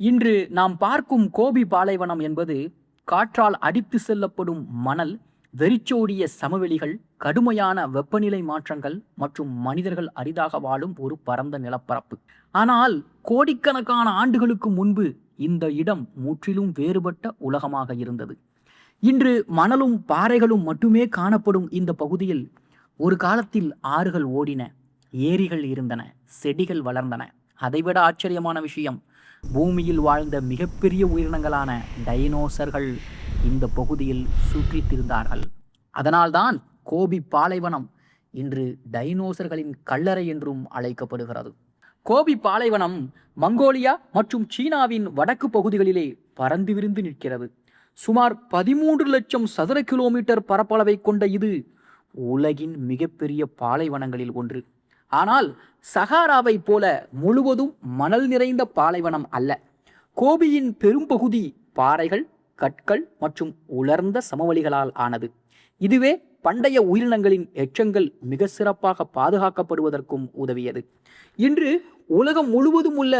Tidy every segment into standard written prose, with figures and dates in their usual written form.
இன்று நாம் பார்க்கும் கோபி பாலைவனம் என்பது காற்றால் அடித்து செல்லப்படும் மணல், வெறிச்சோடிய சமவெளிகள், கடுமையான வெப்பநிலை மாற்றங்கள் மற்றும் மனிதர்கள் அரிதாக வாழும் ஒரு பரந்த நிலப்பரப்பு. ஆனால் கோடிக்கணக்கான ஆண்டுகளுக்கு முன்பு இந்த இடம் முற்றிலும் வேறுபட்ட உலகமாக இருந்தது. இன்று மணலும் பாறைகளும் மட்டுமே காணப்படும் இந்த பகுதியில் ஒரு காலத்தில் ஆறுகள் ஓடின, ஏரிகள் இருந்தன, செடிகள் வளர்ந்தன. அதைவிட ஆச்சரியமான விஷயம், பூமியில் வாழ்ந்த மிகப்பெரிய உயிரினங்களான டைனோசர்கள் இந்த பகுதியில் சுற்றித் திரிந்தார்கள். அதனால்தான் கோபி பாலைவனம் இன்று டைனோசர்களின் கல்லறை என்றும் அழைக்கப்படுகிறது. கோபி பாலைவனம் மங்கோலியா மற்றும் சீனாவின் வடக்கு பகுதிகளிலே பறந்து விரிந்து நிற்கிறது. சுமார் 13 லட்சம் சதுர கிலோமீட்டர் பரப்பளவை கொண்ட இது உலகின் மிகப்பெரிய பாலைவனங்களில் ஒன்று. ஆனால் சஹாராவை போல முழுவதும் மணல் நிறைந்த பாலைவனம் அல்ல. கோபியின் பெரும்பகுதி பாறைகள், கற்கள் மற்றும் உலர்ந்த சமவெளிகளால் ஆனது. இதுவே பண்டைய உயிரினங்களின் எச்சங்கள் மிக சிறப்பாக பாதுகாக்கப்படுவதற்கும் உதவியது. இன்று உலகம் முழுவதும் உள்ள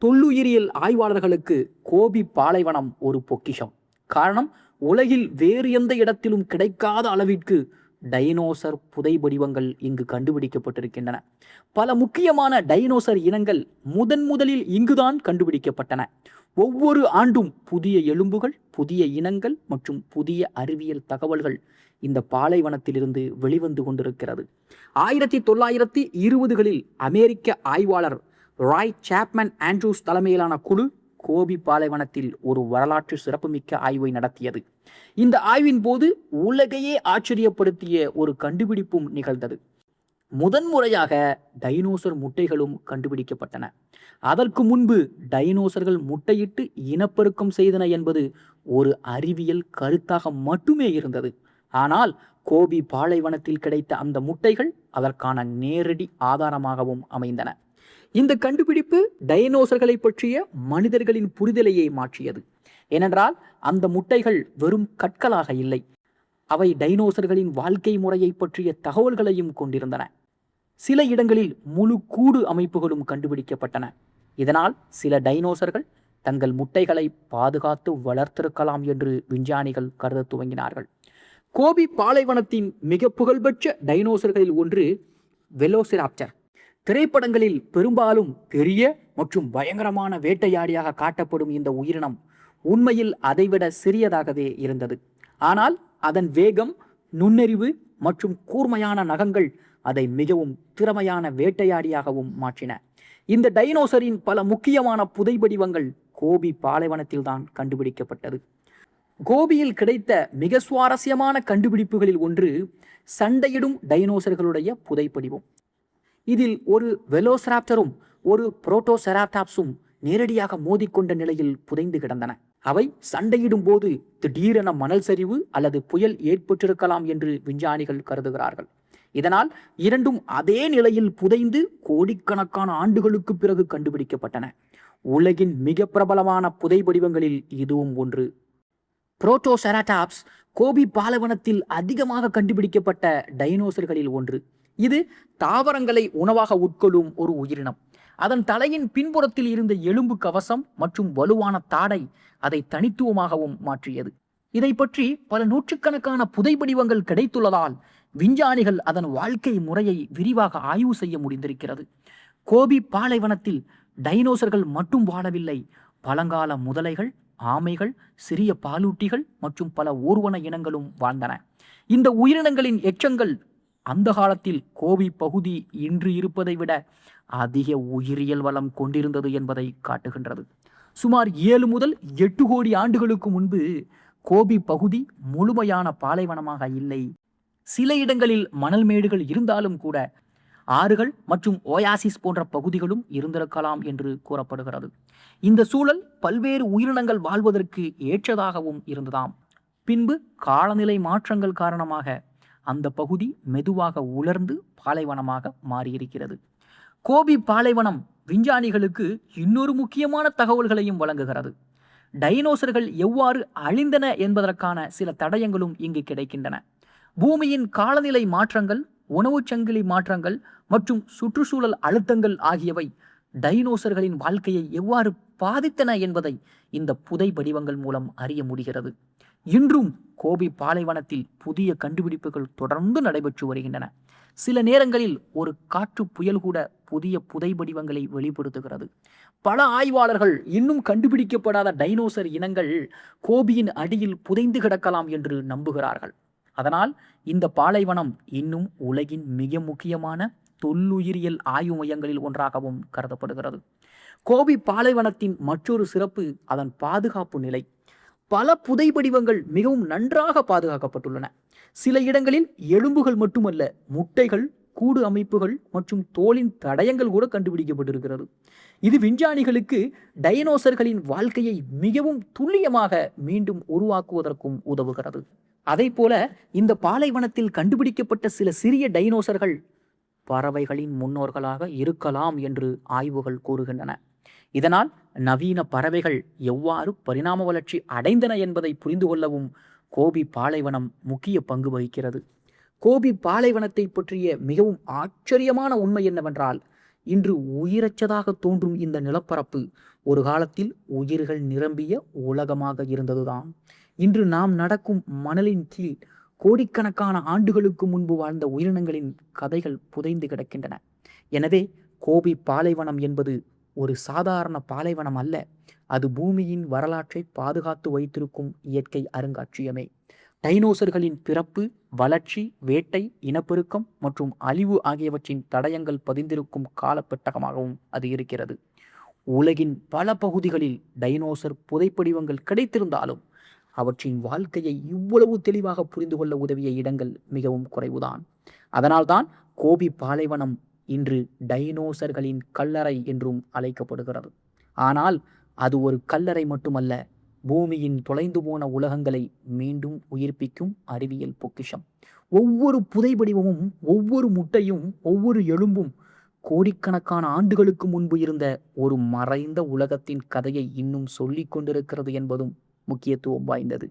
தொல்லுயிரியல் ஆய்வாளர்களுக்கு கோபி பாலைவனம் ஒரு பொக்கிஷம். காரணம், உலகில் வேறு எந்த இடத்திலும் கிடைக்காத அளவிற்கு டைனோசர் புதை வடிவங்கள் இங்கு கண்டுபிடிக்கப்பட்டிருக்கின்றன. பல முக்கியமான டைனோசர் இனங்கள் முதலில் இங்குதான் கண்டுபிடிக்கப்பட்டன. ஒவ்வொரு ஆண்டும் புதிய எலும்புகள், புதிய இனங்கள் மற்றும் புதிய அறிவியல் தகவல்கள் இந்த பாலைவனத்திலிருந்து வெளிவந்து கொண்டிருக்கிறது. 1920களில் அமெரிக்க ஆய்வாளர் ராய் சாப்மன் ஆண்ட்ரூஸ் தலைமையிலான குழு கோபி பாலைவனத்தில் ஒரு வரலாற்று சிறப்புமிக்க ஆய்வை நடத்தியது. இந்த ஆய்வின் போது உலகையே ஆச்சரியப்படுத்திய ஒரு கண்டுபிடிப்பும் நிகழ்ந்தது. முதன்முறையாக டைனோசர் முட்டைகளும் கண்டுபிடிக்கப்பட்டன. அதற்கு முன்பு டைனோசர்கள் முட்டையிட்டு இனப்பெருக்கம் செய்தன என்பது ஒரு அறிவியல் கருத்தாக மட்டுமே இருந்தது. ஆனால் கோபி பாலைவனத்தில் கிடைத்த அந்த முட்டைகள் அதற்கான நேரடி ஆதாரமாகவும் அமைந்தன. இந்த கண்டுபிடிப்பு டைனோசர்களை பற்றிய மனிதர்களின் புரிதலையே மாற்றியது. ஏனென்றால் அந்த முட்டைகள் வெறும் கற்களாக இல்லை, அவை டைனோசர்களின் வாழ்க்கை முறையை பற்றிய தகவல்களையும் கொண்டிருந்தன. சில இடங்களில் முழு கூடு அமைப்புகளும் கண்டுபிடிக்கப்பட்டன. இதனால் சில டைனோசர்கள் தங்கள் முட்டைகளை பாதுகாத்து வளர்த்திருக்கலாம் என்று விஞ்ஞானிகள் கருத துவங்கினார்கள். கோபி பாலைவனத்தின் மிக புகழ்பெற்ற டைனோசர்களில் ஒன்று வெலோசிராப்டர். திரைப்படங்களில் பெரும்பாலும் பெரிய மற்றும் பயங்கரமான வேட்டையாடியாக காட்டப்படும் இந்த உயிரினம் உண்மையில் அதைவிட சிறியதாகவே இருந்தது. ஆனால் அதன் வேகம், நுண்ணறிவு மற்றும் கூர்மையான நகங்கள் அதை மிகவும் திறமையான வேட்டையாடியாகவும் மாற்றின. இந்த டைனோசரின் பல முக்கியமான புதைபடிவங்கள் கோபி பாலைவனத்தில் தான் கண்டுபிடிக்கப்பட்டது. கோபியில் கிடைத்த மிக சுவாரஸ்யமான கண்டுபிடிப்புகளில் ஒன்று சண்டையிடும் டைனோசர்களுடைய புதைப்படிவம். இதில் ஒரு வெலோசிராப்டரும் ஒரு புரோட்டோசெராப்டாப்ஸும் நேரடியாக மோதிக்கொண்ட நிலையில் புதைந்து கிடந்தன. அவை சண்டையிடும் போது திடீரென மணல் சரிவு அல்லது புயல் ஏற்பட்டிருக்கலாம் என்று விஞ்ஞானிகள் கருதுகிறார்கள். இதனால் இரண்டும் அதே நிலையில் புதைந்து கோடிக்கணக்கான ஆண்டுகளுக்கு பிறகு கண்டுபிடிக்கப்பட்டன. உலகின் மிக பிரபலமான புதைபடிவங்களில் இதுவும் ஒன்று. புரோட்டோசெராடாப்ஸ் கோபி பாலைவனத்தில் அதிகமாக கண்டுபிடிக்கப்பட்ட டைனோசர்களில் ஒன்று. இது தாவரங்களை உணவாக உட்கொள்ளும் ஒரு உயிரினம். அதன் தலையின் பின்புறத்தில் இருந்த எலும்பு கவசம் மற்றும் வலுவான தாடை அதை தனித்துவமாகவும் மாற்றியது. இதை பற்றி பல நூற்றுக்கணக்கான புதைபடிவங்கள் கிடைத்துள்ளதால் விஞ்ஞானிகள் அதன் வாழ்க்கை முறையை விரிவாக ஆய்வு செய்ய முடிந்திருக்கிறது. கோபி பாலைவனத்தில் டைனோசர்கள் மட்டும் வாழவில்லை. பழங்கால முதலைகள், ஆமைகள், சிறிய பாலூட்டிகள் மற்றும் பல ஊர்வன இனங்களும் வாழ்ந்தன. இந்த உயிரினங்களின் எச்சங்கள் அந்த காலத்தில் கோபி பகுதி இன்று இருப்பதை விட அதிக உயிரியல் வளம் கொண்டிருந்தது என்பதை காட்டுகின்றது. சுமார் 7 முதல் 8 கோடி ஆண்டுகளுக்கு முன்பு கோபி பகுதி முழுமையான பாலைவனமாக இல்லை. சில இடங்களில் மணல் மேடுகள் இருந்தாலும் கூட ஆறுகள் மற்றும் ஓயாசிஸ் போன்ற பகுதிகளும் இருந்திருக்கலாம் என்று கூறப்படுகிறது. இந்த சூழல் பல்வேறு உயிரினங்கள் வாழ்வதற்கு ஏற்றதாகவும் இருந்ததாம். பின்பு காலநிலை மாற்றங்கள் காரணமாக அந்த பகுதி மெதுவாக உலர்ந்து பாலைவனமாக மாறியிருக்கிறது. கோபி பாலைவனம் விஞ்ஞானிகளுக்கு இன்னொரு முக்கியமான தகவல்களையும் வழங்குகிறது. டைனோசர்கள் எவ்வாறு அழிந்தன என்பதற்கான சில தடயங்களும் இங்கு கிடைக்கின்றன. பூமியின் காலநிலை மாற்றங்கள், உணவுச் சங்கிலி மாற்றங்கள் மற்றும் சுற்றுச்சூழல் அழுத்தங்கள் ஆகியவை டைனோசர்களின் வாழ்க்கையை எவ்வாறு பாதித்தன என்பதை இந்த புதை வடிவங்கள் மூலம் அறிய முடிகிறது. இன்றும் கோபி பாலைவனத்தில் புதிய கண்டுபிடிப்புகள் தொடர்ந்து நடைபெற்று வருகின்றன. சில நேரங்களில் ஒரு காற்று புயல் கூட புதிய புதை வடிவங்களை வெளிப்படுத்துகிறது. பல ஆய்வாளர்கள் இன்னும் கண்டுபிடிக்கப்படாத டைனோசர் இனங்கள் கோபியின் அடியில் புதைந்து கிடக்கலாம் என்று நம்புகிறார்கள். அதனால் இந்த பாலைவனம் இன்னும் உலகின் மிக முக்கியமான தொல்லுயிரியல் ஆய்வு மையங்களில் ஒன்றாகவும் கருதப்படுகிறது. கோபி பாலைவனத்தின் மற்றொரு சிறப்பு அதன் பாதுகாப்பு நிலை. பல புதை வடிவங்கள் மிகவும் நன்றாக பாதுகாக்கப்பட்டுள்ளன. சில இடங்களில் எலும்புகள் மட்டுமல்ல, முட்டைகள், கூடு அமைப்புகள் மற்றும் தோலின் தடயங்கள் கூட கண்டுபிடிக்கப்பட்டிருக்கிறது. இது விஞ்ஞானிகளுக்கு டைனோசர்களின் வாழ்க்கையை மிகவும் துல்லியமாக மீண்டும் உருவாக்குவதற்கும் உதவுகிறது. அதே போல இந்த பாலைவனத்தில் கண்டுபிடிக்கப்பட்ட சில சிறிய டைனோசர்கள் பறவைகளின் முன்னோர்களாக இருக்கலாம் என்று ஆய்வுகள் கூறுகின்றன. இதனால் நவீன பறவைகள் எவ்வாறு பரிணாம வளர்ச்சி அடைந்தன என்பதை புரிந்து கொள்ளவும் கோபி பாலைவனம் முக்கிய பங்கு வகிக்கிறது. கோபி பாலைவனத்தை பற்றிய மிகவும் ஆச்சரியமான உண்மை என்னவென்றால், இன்று உயிரற்றதாக தோன்றும் இந்த நிலப்பரப்பு ஒரு காலத்தில் உயிர்கள் நிரம்பிய உலகமாக இருந்ததுதான். இன்று நாம் நடக்கும் மணலின் கீழ் கோடிக்கணக்கான ஆண்டுகளுக்கு முன்பு வாழ்ந்த உயிரினங்களின் கதைகள் புதைந்து கிடக்கின்றன. எனவே கோபி பாலைவனம் என்பது ஒரு சாதாரண பாலைவனம் அல்ல, அது பூமியின் வரலாற்றை பாதுகாத்து வைத்திருக்கும் இயற்கை அருங்காட்சியகமே. டைனோசர்களின் பிறப்பு, வளர்ச்சி, வேட்டை, இனப்பெருக்கம் மற்றும் அழிவு ஆகியவற்றின் தடயங்கள் பதிந்திருக்கும் காலப்பெட்டகமாகவும் அது இருக்கிறது. உலகின் பல பகுதிகளில் டைனோசர் புதைப்படிவங்கள் கிடைத்திருந்தாலும் அவற்றின் வாழ்க்கையை இவ்வளவு தெளிவாக புரிந்து கொள்ள உதவிய இடங்கள் மிகவும் குறைவுதான். அதனால்தான் கோபி பாலைவனம் இன்று டைனோசர்களின் கல்லறை என்றும் அழைக்கப்படுகிறது. ஆனால் அது ஒரு கல்லறை மட்டுமல்ல, பூமியின் தொலைந்து போன உலகங்களை மீண்டும் உயிர்ப்பிக்கும் அறிவியல் பொக்கிஷம். ஒவ்வொரு புதை வடிவமும், ஒவ்வொரு முட்டையும், ஒவ்வொரு எலும்பும் கோடிக்கணக்கான ஆண்டுகளுக்கு முன்பு இருந்த ஒரு மறைந்த உலகத்தின் கதையை இன்னும் சொல்லிக் கொண்டிருக்கிறது என்பதும் முக்கியத்துவம் வாய்ந்தது.